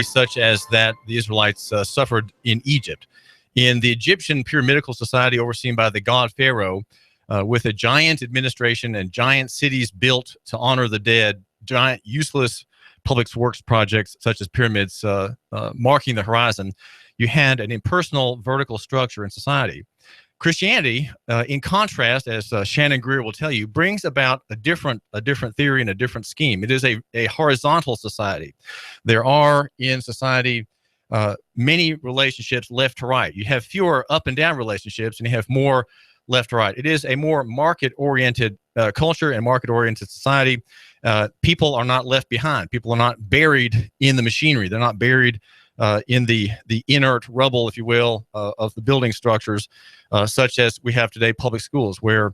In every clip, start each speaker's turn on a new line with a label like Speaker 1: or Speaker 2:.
Speaker 1: such as that the Israelites suffered in Egypt. In the Egyptian pyramidical society overseen by the god Pharaoh, with a giant administration and giant cities built to honor the dead, giant useless public works projects such as pyramids marking the horizon, you had an impersonal vertical structure in society. Christianity, in contrast, as Shannon Greer will tell you, brings about a different theory and a different scheme. It is a horizontal society. There are in society many relationships left to right. You have fewer up and down relationships, and you have more left to right. It is a more market-oriented culture and market-oriented society. People are not left behind. People are not buried in the machinery. They're not buried in the inert rubble, if you will, of the building structures, such as we have today public schools, where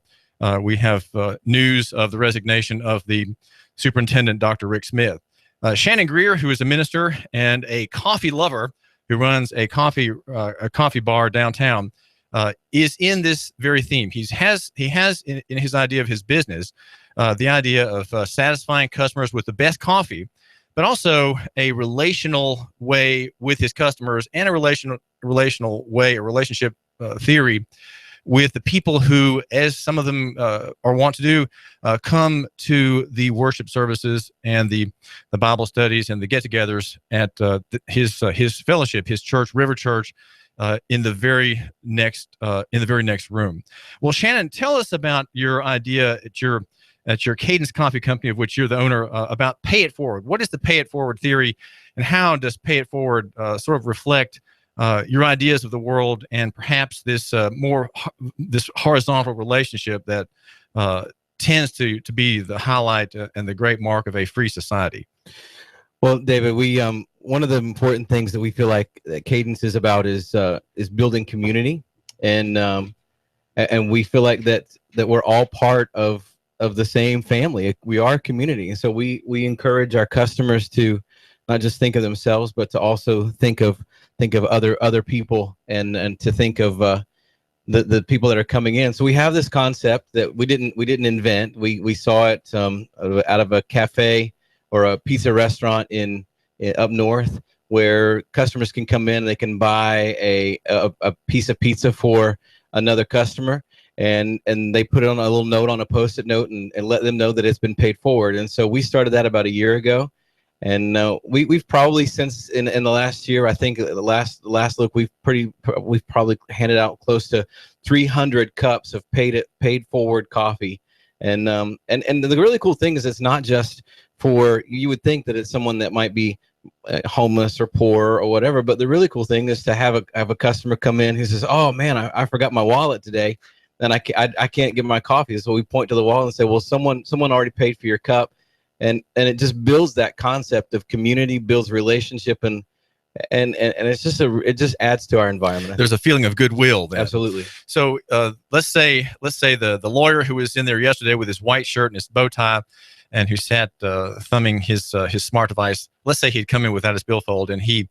Speaker 1: we have news of the resignation of the superintendent, Dr. Rick Smith. Shannon Greer, who is a minister and a coffee lover who runs a coffee bar downtown, is in this very theme. He has in his idea of his business the idea of satisfying customers with the best coffee, but also a relational way with his customers and a relational way, a relationship theory with the people who, as some of them are wont to do, come to the worship services and the Bible studies and the get-togethers at his fellowship, his church, River Church, in the very next room. Well, Shannon, tell us about your idea at your Cadence Coffee Company, of which you're the owner, about Pay It Forward. What is the Pay It Forward theory, and how does Pay It Forward sort of reflect your ideas of the world and perhaps this horizontal relationship that tends to be the highlight and the great mark of a free society?
Speaker 2: Well, David, we one of the important things that we feel like that Cadence is about is building community, and we feel like that we're all part of the same family. We are a community, and so we encourage our customers to not just think of themselves, but to also think of other people, and to think of the people that are coming in. So we have this concept that we didn't invent. We saw it out of a cafe or a pizza restaurant in up north, where customers can come in and they can buy a piece of pizza for another customer, and they put it on a little note on a Post-it note and let them know that it's been paid forward. And so we started that about a year ago, and we've probably since in the last year, I think the last look, we've probably handed out close to 300 cups of paid forward coffee. And the really cool thing is, it's not just for, you would think that it's someone that might be homeless or poor or whatever, but the really cool thing is to have a customer come in who says, "Oh man, I forgot my wallet today, and I can't get my coffee." So we point to the wall and say, "Well, someone already paid for your cup," and it just builds that concept of community, builds relationship, and it's just it just adds to our environment.
Speaker 1: There's a feeling of goodwill then.
Speaker 2: Absolutely.
Speaker 1: So let's say the lawyer who was in there yesterday with his white shirt and his bow tie, and who sat thumbing his smart device. Let's say he'd come in without his billfold, and he's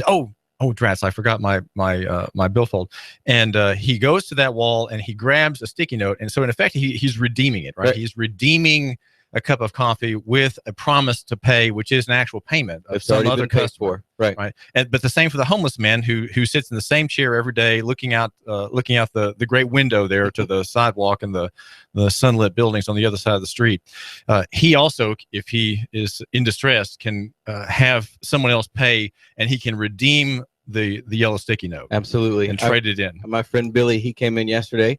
Speaker 1: oh drats, I forgot my billfold, and he goes to that wall and he grabs a sticky note, and so in effect he's redeeming it, right? He's redeeming a cup of coffee with a promise to pay, which is an actual payment of some other customer, right? But the same for the homeless man who sits in the same chair every day, looking out the great window there to the sidewalk and the sunlit buildings on the other side of the street. He also, if he is in distress, can have someone else pay, and he can redeem the yellow sticky note.
Speaker 2: Absolutely.
Speaker 1: And trade it in.
Speaker 2: My friend Billy, he came in yesterday.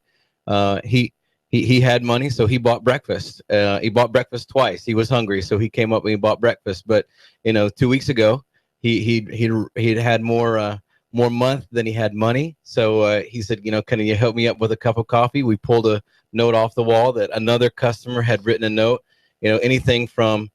Speaker 2: He had money, so he bought breakfast. He bought breakfast twice. He was hungry, so he came up and he bought breakfast. But 2 weeks ago, he'd had more month than he had money. So he said, "Can you help me up with a cup of coffee?" We pulled a note off the wall that another customer had written a note. Anything from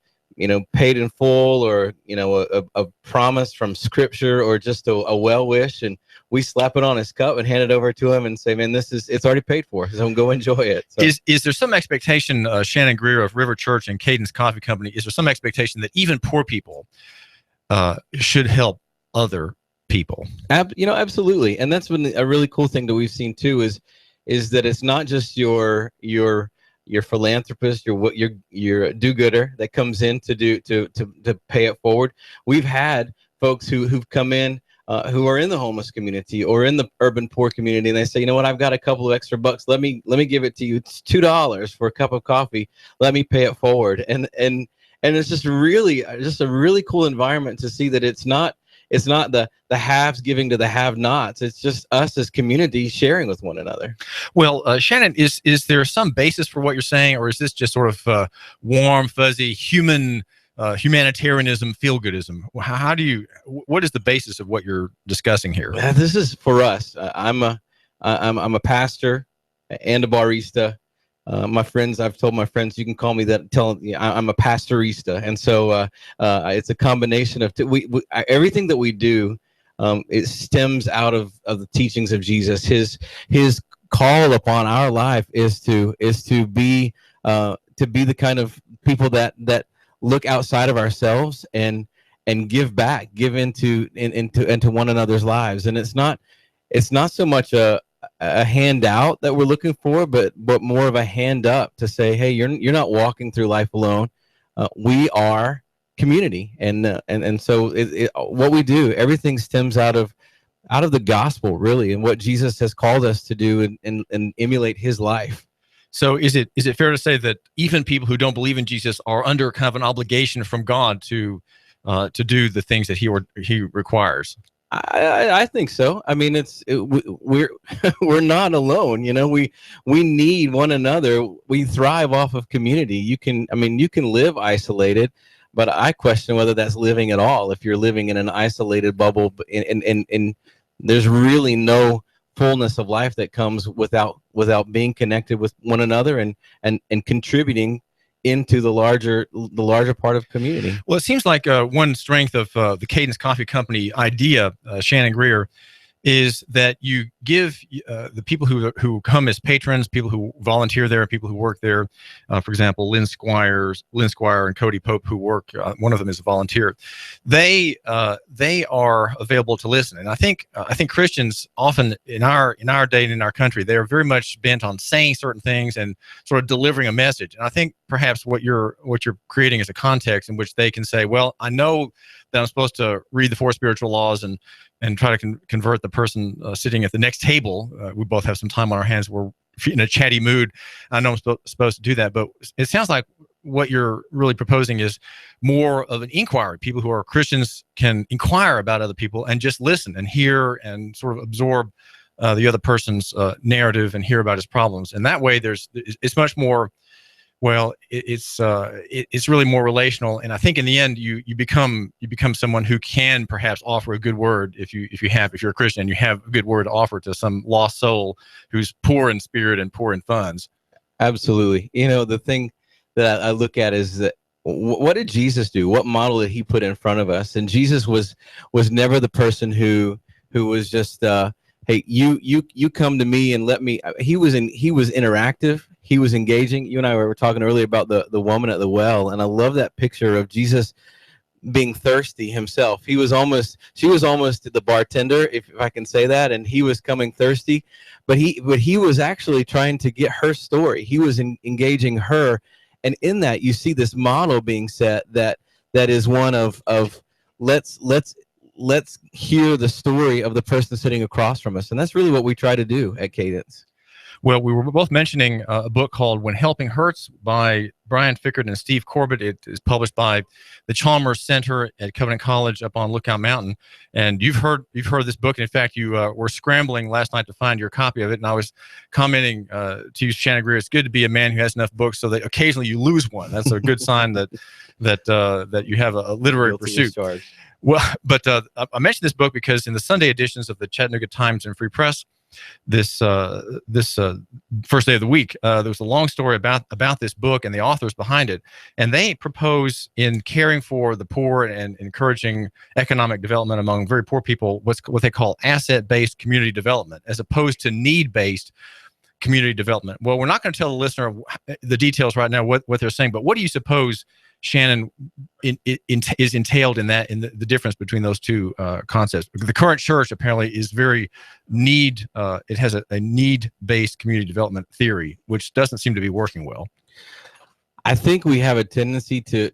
Speaker 2: paid in full, or a promise from scripture, or just a well wish, and we slap it on his cup and hand it over to him and say, "Man, it's already paid for, so go enjoy it." So.
Speaker 1: Is there some expectation, Shannon Greer of River Church and Cadence Coffee Company, is there some expectation that even poor people should help other people?
Speaker 2: Absolutely, and that's been a really cool thing that we've seen too, is that it's not just your philanthropist, your do-gooder that comes in to pay it forward. We've had folks who've come in, who are in the homeless community or in the urban poor community, and they say, you know what, I've got a couple of extra bucks. Let me give it to you. It's $2 for a cup of coffee. Let me pay it forward. And it's just a really cool environment to see that it's not the haves giving to the have-nots. It's just us as community sharing with one another.
Speaker 1: Well, Shannon, is there some basis for what you're saying, or is this just sort of warm, fuzzy, humanitarianism, feel-goodism? What is the basis of what you're discussing here?
Speaker 2: This is for us. I'm a pastor and a barista. I've told my friends, you can call me that. I'm a pastorista, and so it's a combination of everything that we do. It stems out of the teachings of Jesus. His call upon our life is to be the kind of people that look outside of ourselves and give back, give into one another's lives. And it's not so much a handout that we're looking for, but more of a hand up to say, hey, you're not walking through life alone. We are community, and so what we do, everything stems out of the gospel, really, and what Jesus has called us to do and emulate his life.
Speaker 1: So is it fair to say that even people who don't believe in Jesus are under kind of an obligation from God to do the things that he requires?
Speaker 2: I think so. I mean, we're not alone. You know, we need one another. We thrive off of community. You can live isolated, but I question whether that's living at all. If you're living in an isolated bubble, and there's really no fullness of life that comes without being connected with one another and contributing into the larger part of community.
Speaker 1: Well, it seems like one strength of the Cadence Coffee Company idea, Shannon Greer, is that you give the people who come as patrons, people who volunteer there, people who work there, for example, Lynn Squire and Cody Pope, who work, one of them is a volunteer. They are available to listen, and I think Christians often in our day and in our country, they are very much bent on saying certain things and sort of delivering a message. And I think perhaps what you're creating is a context in which they can say, well, I know that I'm supposed to read the 4 spiritual laws and try to convert the person sitting at the next table. We both have some time on our hands. We're in a chatty mood. I know I'm supposed to do that, but it sounds like what you're really proposing is more of an inquiry. People who are Christians can inquire about other people and just listen and hear and sort of absorb the other person's narrative and hear about his problems. And that way, it's much more. Well, it's really more relational, and I think in the end you become someone who can perhaps offer a good word if you're a Christian and you have a good word to offer to some lost soul who's poor in spirit and poor in funds.
Speaker 2: Absolutely. You know, the thing that I look at is that what did Jesus do? What model did he put in front of us? And Jesus was never the person who was just hey, you come to me and let me. He was interactive. He was engaging. You and I were talking earlier about the woman at the well, and I love that picture of Jesus being thirsty himself. She was almost the bartender, if I can say that, and he was coming thirsty, but he was actually trying to get her story. He was engaging her, and in that you see this model being set that is one of let's hear the story of the person sitting across from us, and that's really what we try to do at Cadence.
Speaker 1: Well, we were both mentioning a book called When Helping Hurts by Brian Fickard and Steve Corbett. It is published by the Chalmers Center at Covenant College up on Lookout Mountain. And you've heard this book. And in fact, you were scrambling last night to find your copy of it. And I was commenting to you, Shannon Greer, it's good to be a man who has enough books so that occasionally you lose one. That's a good sign that you have a literary pursuit. Well, but I mentioned this book because in the Sunday editions of the Chattanooga Times and Free Press, this first day of the week, there was a long story about this book and the authors behind it, and they propose in caring for the poor and encouraging economic development among very poor people what they call asset-based community development as opposed to need-based community development. Well, we're not going to tell the listener the details right now what they're saying, but what do you suppose, Shannon, is entailed in that, in the difference between those two concepts? The current church apparently is very it has a need-based community development theory, which doesn't seem to be working well.
Speaker 2: I think we have a tendency to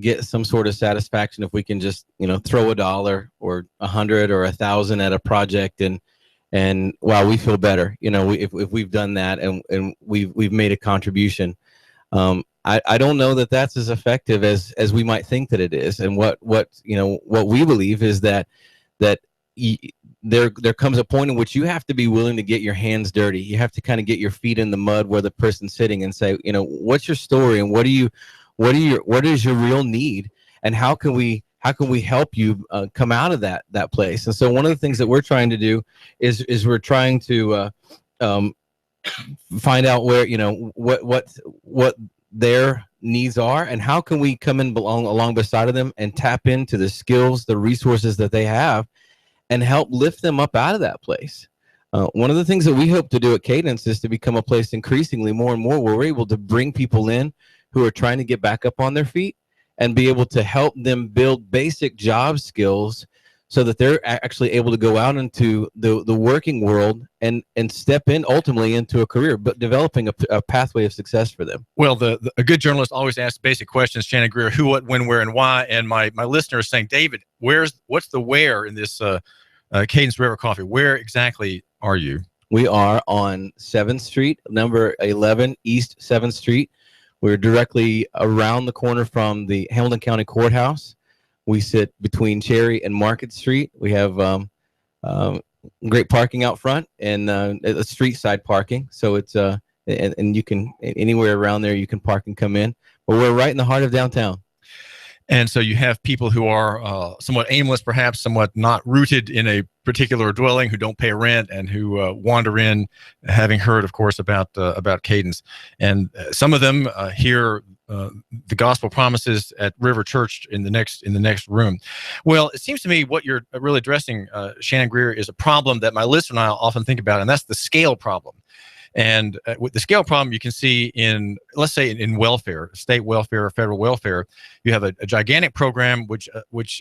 Speaker 2: get some sort of satisfaction if we can just, throw $1 or 100 or 1,000 at a project, and wow, we feel better. If we've done that and we've made a contribution. I don't know that that's as effective as we might think that it is. And what we believe is that there comes a point in which you have to be willing to get your hands dirty. You have to kind of get your feet in the mud where the person's sitting and say, what's your story, and what is your real need, and how can we help you come out of that place. And so one of the things that we're trying to do is we're trying to find out where, what their needs are, and how can we come in along beside of them and tap into the skills, the resources that they have, and help lift them up out of that place. One of the things that we hope to do at Cadence is to become a place increasingly more and more where we're able to bring people in who are trying to get back up on their feet and be able to help them build basic job skills so that they're actually able to go out into the working world and step in ultimately into a career, but developing a pathway of success for them.
Speaker 1: Well, a good journalist always asks basic questions, Shannon Greer: who, what, when, where, and why. And my listener is saying, David, what's the where in this Cadence River Coffee? Where exactly are you?
Speaker 2: We are on 7th Street, number 11 East 7th Street. We're directly around the corner from the Hamilton County Courthouse. We sit between Cherry and Market Street. We have great parking out front and street side parking. So it's and you can, anywhere around there you can park and come in. But we're right in the heart of downtown.
Speaker 1: And so you have people who are somewhat aimless, perhaps somewhat not rooted in a particular dwelling, who don't pay rent and who wander in, having heard, of course, about Cadence. And some of them hear the gospel promises at River Church in the next room. Well, it seems to me what you're really addressing, Shannon Greer, is a problem that my listener and I often think about, and that's the scale problem. And with the scale problem, you can see in, let's say, in welfare, state welfare or federal welfare, you have a gigantic program which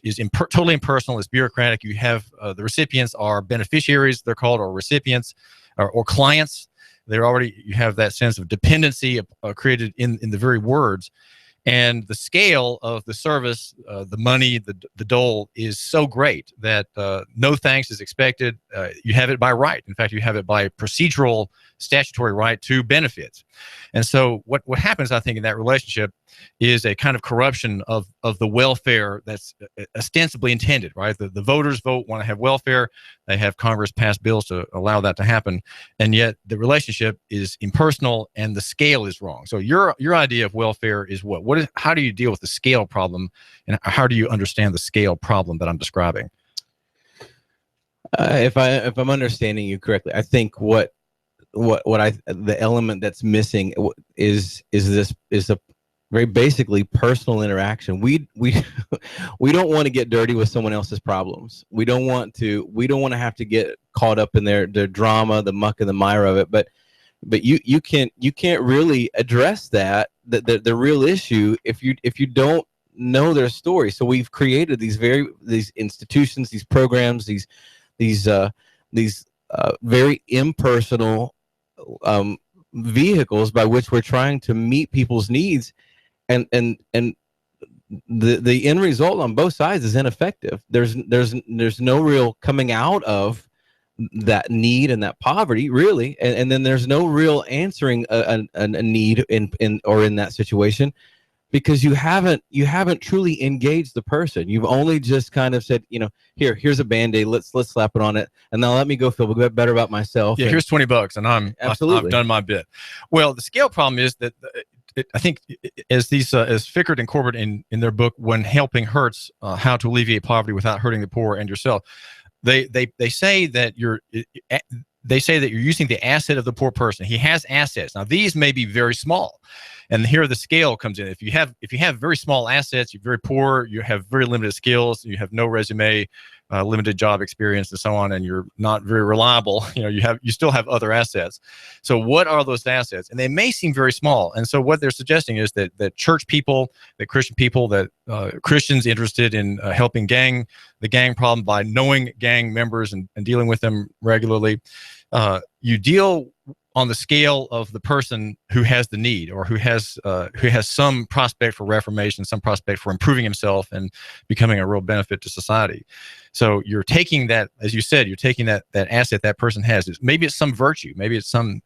Speaker 1: is totally impersonal. It's bureaucratic. You have the recipients are beneficiaries, they're called, or recipients, or clients. You have that sense of dependency created in the very words. And the scale of the service, the money, the dole is so great that no thanks is expected. You have it by right. In fact, you have it by procedural statutory right to benefits. And so what happens, I think, in that relationship is a kind of corruption of the welfare that's ostensibly intended, right? The voters want to have welfare. They have Congress pass bills to allow that to happen. And yet the relationship is impersonal and the scale is wrong. So your idea of welfare is what? How do you deal with the scale problem, and how do you understand the scale problem that I'm describing?
Speaker 2: If I'm understanding you correctly, I think the element that's missing is a very basically personal interaction. We don't want to get dirty with someone else's problems. We don't want to have to get caught up in their drama, the muck and the mire of it. But you can't really address the real issue if you don't know their story. So we've created these institutions, these programs, these very impersonal vehicles by which we're trying to meet people's needs, and the end result on both sides is ineffective. There's no real coming out of that need and that poverty, really, and then there's no real answering a need in that situation, because you haven't truly engaged the person. You've only just kind of said, here's a Band-Aid, let's slap it on it, and now let me go feel better about myself.
Speaker 1: Yeah, here's $20 and I've done my bit. Well, the scale problem is that I think as Fickert and Corbett in their book When Helping Hurts, How to Alleviate Poverty Without Hurting the Poor and Yourself, they say that you're using the asset of the poor person. He has assets. Now these may be very small, and here the scale comes in. If you have very small assets, you're very poor, you have very limited skills, you have no resume, limited job experience, and so on, and you're not very reliable. You still have other assets. So what are those assets? And they may seem very small. And so what they're suggesting is that church people, that Christian people, that Christians interested in helping the gang problem by knowing gang members and dealing with them regularly, you deal on the scale of the person who has the need, or who has some prospect for reformation, some prospect for improving himself and becoming a real benefit to society. So you're taking that, as you said, you're taking that asset that person has. Maybe it's some virtue, maybe it's some,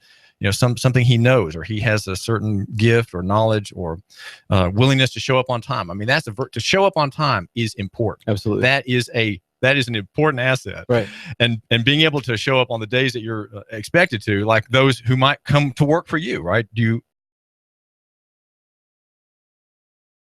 Speaker 1: something he knows, or he has a certain gift or knowledge or willingness to show up on time. I mean, to show up on time is important.
Speaker 2: Absolutely.
Speaker 1: That is an important asset.
Speaker 2: Right.
Speaker 1: And being able to show up on the days that you're expected to, like those who might come to work for you, right?